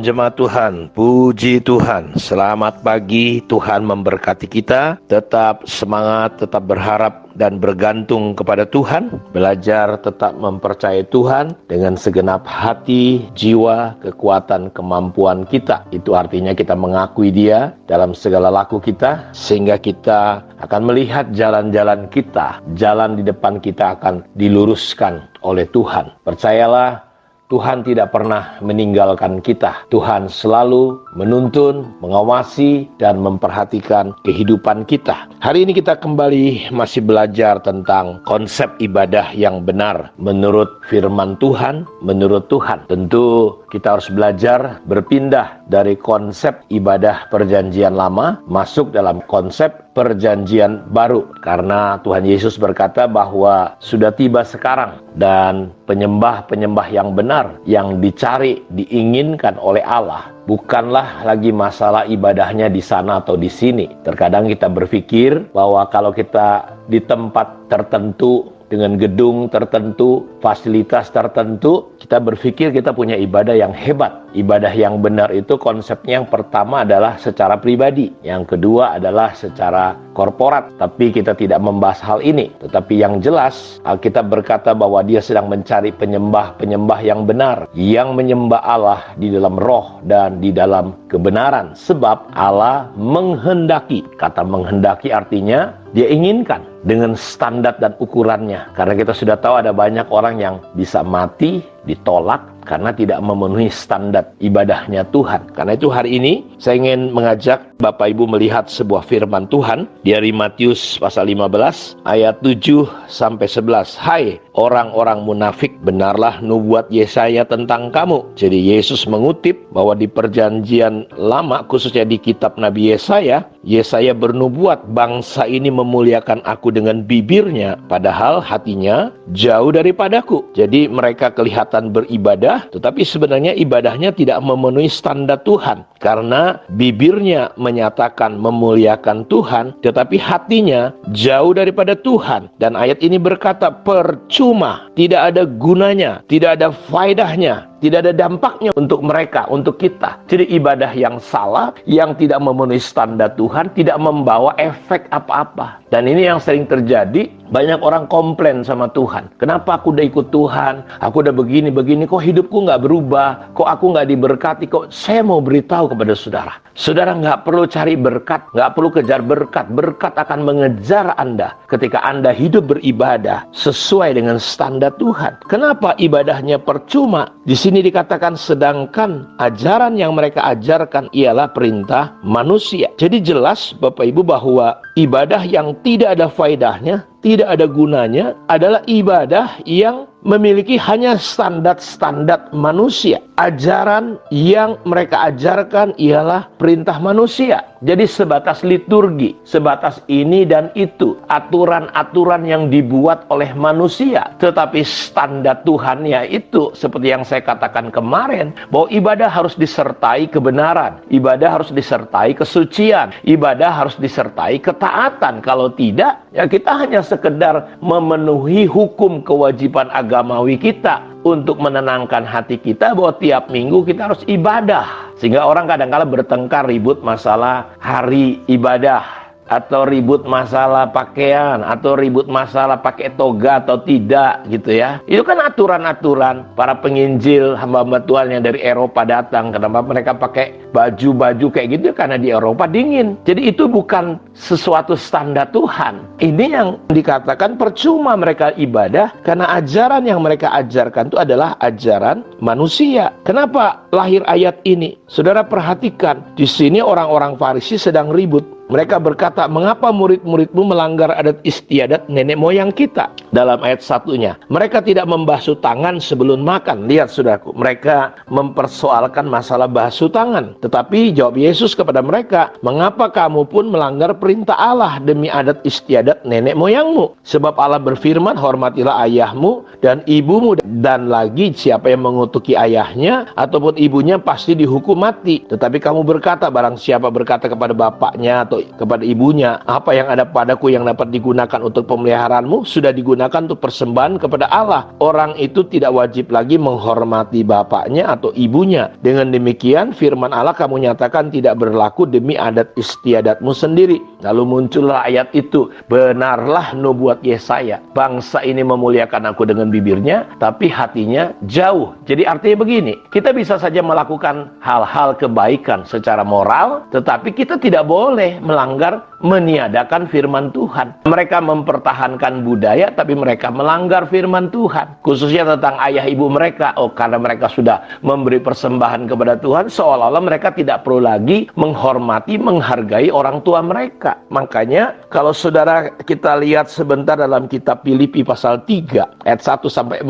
Shalom jemaat Tuhan, puji Tuhan. Selamat pagi, Tuhan memberkati kita. Tetap semangat, tetap berharap dan bergantung kepada Tuhan. Belajar tetap mempercayai Tuhan dengan segenap hati, jiwa, kekuatan, kemampuan kita. Itu artinya kita mengakui Dia dalam segala laku kita, sehingga kita akan melihat jalan-jalan kita. Jalan di depan kita akan diluruskan oleh Tuhan. Percayalah, Tuhan tidak pernah meninggalkan kita. Tuhan selalu menuntun, mengawasi, dan memperhatikan kehidupan kita. Hari ini kita kembali masih belajar tentang konsep ibadah yang benar menurut firman Tuhan, menurut Tuhan. Tentu kita harus belajar berpindah dari konsep ibadah perjanjian lama masuk dalam konsep perjanjian baru. Karena Tuhan Yesus berkata bahwa sudah tiba sekarang dan penyembah-penyembah yang benar yang dicari, diinginkan oleh Allah bukanlah lagi masalah ibadahnya di sana atau di sini. Terkadang kita berpikir bahwa kalau kita di tempat tertentu dengan gedung tertentu, fasilitas tertentu, kita berpikir kita punya ibadah yang hebat. Ibadah yang benar itu konsepnya yang pertama adalah secara pribadi, yang kedua adalah secara korporat. Tapi kita tidak membahas hal ini. Tetapi yang jelas, Alkitab berkata bahwa Dia sedang mencari penyembah-penyembah yang benar, yang menyembah Allah di dalam roh dan di dalam kebenaran. Sebab Allah menghendaki. Kata menghendaki artinya Dia inginkan dengan standar dan ukurannya. Karena kita sudah tahu ada banyak orang yang bisa mati, ditolak karena tidak memenuhi standar ibadahnya Tuhan. Karena itu hari ini saya ingin mengajak Bapak Ibu melihat sebuah firman Tuhan dari Matius pasal 15 ayat 7 sampai 11. Hai orang-orang munafik, benarlah nubuat Yesaya tentang kamu. Jadi Yesus mengutip bahwa di perjanjian lama, khususnya di kitab Nabi Yesaya, Yesaya bernubuat bangsa ini memuliakan aku dengan bibirnya, padahal hatinya jauh daripadaku. Jadi mereka kelihatan beribadah, tetapi sebenarnya ibadahnya tidak memenuhi standar Tuhan. Karena bibirnya menyatakan memuliakan Tuhan, tetapi hatinya jauh daripada Tuhan. Dan ayat ini berkata percuma, tidak ada gunanya, tidak ada faedahnya, tidak ada dampaknya untuk mereka, untuk kita. Jadi ibadah yang salah, yang tidak memenuhi standar Tuhan, tidak membawa efek apa-apa. Dan ini yang sering terjadi, banyak orang komplain sama Tuhan. Kenapa aku udah ikut Tuhan, aku udah begini-begini, kok hidupku nggak berubah, kok aku nggak diberkati, kok. Saya mau beritahu kepada saudara, saudara nggak perlu cari berkat, nggak perlu kejar berkat. Berkat akan mengejar Anda ketika Anda hidup beribadah sesuai dengan standar Tuhan. Kenapa ibadahnya percuma? Di sini dikatakan sedangkan ajaran yang mereka ajarkan ialah perintah manusia. Jadi jelas Bapak Ibu bahwa ibadah yang tidak ada faedahnya, tidak ada gunanya adalah ibadah yang memiliki hanya standar-standar manusia. Ajaran yang mereka ajarkan ialah perintah manusia. Jadi sebatas liturgi, sebatas ini dan itu, aturan-aturan yang dibuat oleh manusia. Tetapi standar Tuhannya itu seperti yang saya katakan kemarin, bahwa ibadah harus disertai kebenaran, ibadah harus disertai kesucian, ibadah harus disertai ketaatan. Kalau tidak, ya kita hanya sekedar memenuhi hukum kewajiban agamawi kita untuk menenangkan hati kita bahwa tiap minggu kita harus ibadah. Sehingga orang kadang-kala bertengkar, ribut masalah hari ibadah, atau ribut masalah pakaian, atau ribut masalah pakai toga atau tidak gitu ya. Itu kan aturan-aturan para penginjil hamba-hamba Tuhan yang dari Eropa datang. Kenapa mereka pakai baju-baju kayak gitu? Karena di Eropa dingin. Jadi itu bukan sesuatu standar Tuhan. Ini yang dikatakan percuma mereka ibadah karena ajaran yang mereka ajarkan itu adalah ajaran manusia. Kenapa lahir ayat ini? Saudara perhatikan, di sini orang-orang Farisi sedang ribut. Mereka berkata, mengapa murid-muridmu melanggar adat istiadat nenek moyang kita? Dalam ayat satunya, mereka tidak membasuh tangan sebelum makan. Lihat saudaraku, mereka mempersoalkan masalah basuh tangan. Tetapi jawab Yesus kepada mereka, mengapa kamu pun melanggar perintah Allah demi adat istiadat nenek moyangmu? Sebab Allah berfirman, hormatilah ayahmu dan ibumu, dan lagi siapa yang mengutuki ayahnya ataupun ibunya pasti dihukum mati. Tetapi kamu berkata, barang siapa berkata kepada bapaknya atau kepada ibunya, apa yang ada padaku yang dapat digunakan untuk pemeliharaanmu sudah digunakan untuk persembahan kepada Allah. Orang itu tidak wajib lagi menghormati bapaknya atau ibunya. Dengan demikian firman Allah kamu nyatakan tidak berlaku demi adat istiadatmu sendiri. Lalu muncullah ayat itu, benarlah nubuat Yesaya, bangsa ini memuliakan aku dengan bibirnya tapi hatinya jauh. Jadi artinya begini, kita bisa saja melakukan hal-hal kebaikan secara moral, tetapi kita tidak boleh melanggar, meniadakan firman Tuhan. Mereka mempertahankan budaya tapi mereka melanggar firman Tuhan, khususnya tentang ayah ibu mereka. Karena mereka sudah memberi persembahan kepada Tuhan, seolah-olah mereka tidak perlu lagi menghormati, menghargai orang tua mereka. Makanya kalau saudara kita lihat sebentar dalam kitab Filipi pasal 3 ayat 1-4,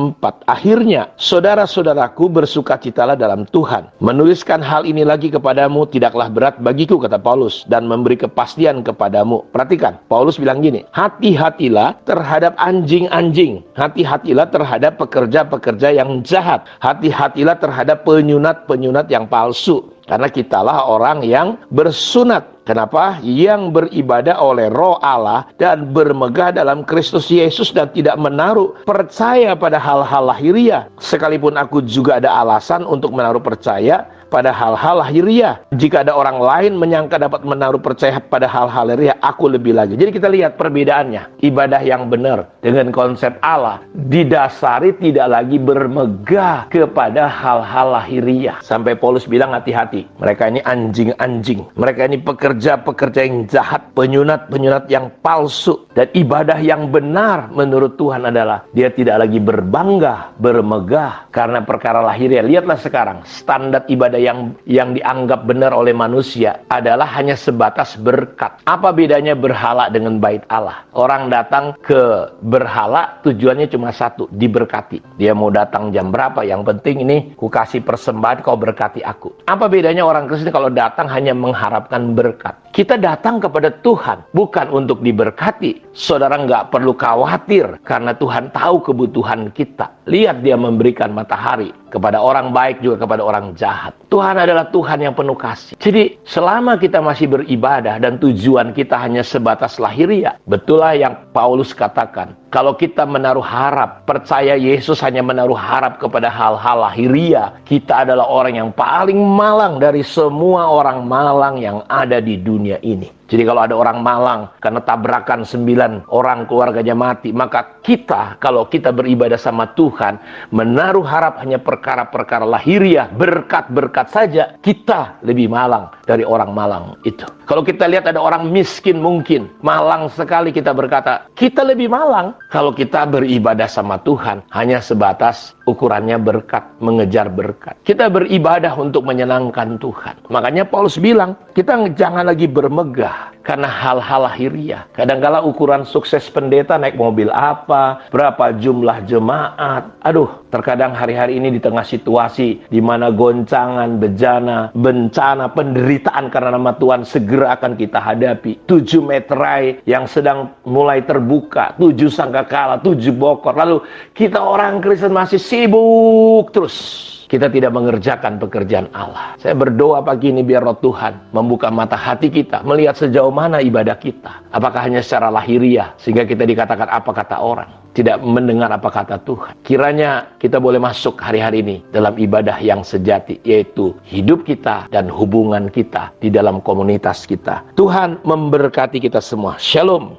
akhirnya saudara-saudaraku bersukacitalah dalam Tuhan. Menuliskan hal ini lagi kepadamu tidaklah berat bagiku, kata Paulus, dan memberi kepastian kepadamu. Perhatikan, Paulus bilang gini, hati-hatilah terhadap anjing-anjing, hati-hatilah terhadap pekerja-pekerja yang jahat, hati-hatilah terhadap penyunat-penyunat yang palsu. Karena kitalah orang yang bersunat. Kenapa? Yang beribadah oleh Roh Allah dan bermegah dalam Kristus Yesus dan tidak menaruh percaya pada hal-hal lahiriah. Sekalipun aku juga ada alasan untuk menaruh percaya pada hal-hal lahiriah. Jika ada orang lain menyangka dapat menaruh percaya pada hal-hal lahiriah, aku lebih lagi. Jadi kita lihat perbedaannya. Ibadah yang benar dengan konsep Allah didasari tidak lagi bermegah kepada hal-hal lahiriah. Sampai Paulus bilang hati-hati, mereka ini anjing-anjing, mereka ini pekerja-pekerja yang jahat, penyunat-penyunat yang palsu. Dan ibadah yang benar menurut Tuhan adalah dia tidak lagi berbangga, bermegah karena perkara lahiriah. Lihatlah sekarang, standar ibadah yang dianggap benar oleh manusia adalah hanya sebatas berkat. Apa bedanya berhala dengan bait Allah? Orang datang ke berhala tujuannya cuma satu, diberkati. Dia mau datang jam berapa, yang penting ini ku kasih persembahan, kau berkati aku. Apa bedanya orang Kristen kalau datang hanya mengharapkan berkat? Kita datang kepada Tuhan bukan untuk diberkati. Saudara nggak perlu khawatir karena Tuhan tahu kebutuhan kita. Lihat dia memberikan matahari kepada orang baik juga kepada orang jahat. Tuhan adalah Tuhan yang penuh kasih. Jadi selama kita masih beribadah dan tujuan kita hanya sebatas lahiriah, betullah yang Paulus katakan, kalau kita menaruh harap, percaya Yesus hanya menaruh harap kepada hal-hal lahiriah, kita adalah orang yang paling malang dari semua orang malang yang ada di dunia ini. Jadi kalau ada orang malang karena tabrakan 9 orang keluarganya mati, maka kita, kalau kita beribadah sama Tuhan, menaruh harap hanya perkara-perkara lahiriah, berkat-berkat saja, kita lebih malang dari orang malang itu. Kalau kita lihat ada orang miskin mungkin, malang sekali, kita berkata, kita lebih malang. Kalau kita beribadah sama Tuhan, hanya sebatas ukurannya berkat, mengejar berkat. Kita beribadah untuk menyenangkan Tuhan. Makanya Paulus bilang, kita jangan lagi bermegah karena hal-hal lahiriah. Kadang-kala ukuran sukses pendeta naik mobil apa, berapa jumlah jemaat. Terkadang hari-hari ini di tengah situasi di mana goncangan, bejana, bencana, penderitaan karena nama Tuhan segera akan kita hadapi. 7 meterai yang sedang mulai terbuka, 7 sangkakala, 7 bokor. Lalu kita orang Kristen masih sibuk terus. Kita tidak mengerjakan pekerjaan Allah. Saya berdoa pagi ini biar Roh Tuhan membuka mata hati kita, melihat sejauh mana ibadah kita. Apakah hanya secara lahiriah, sehingga kita dikatakan apa kata orang, tidak mendengar apa kata Tuhan. Kiranya kita boleh masuk hari-hari ini dalam ibadah yang sejati, yaitu hidup kita dan hubungan kita di dalam komunitas kita. Tuhan memberkati kita semua. Shalom.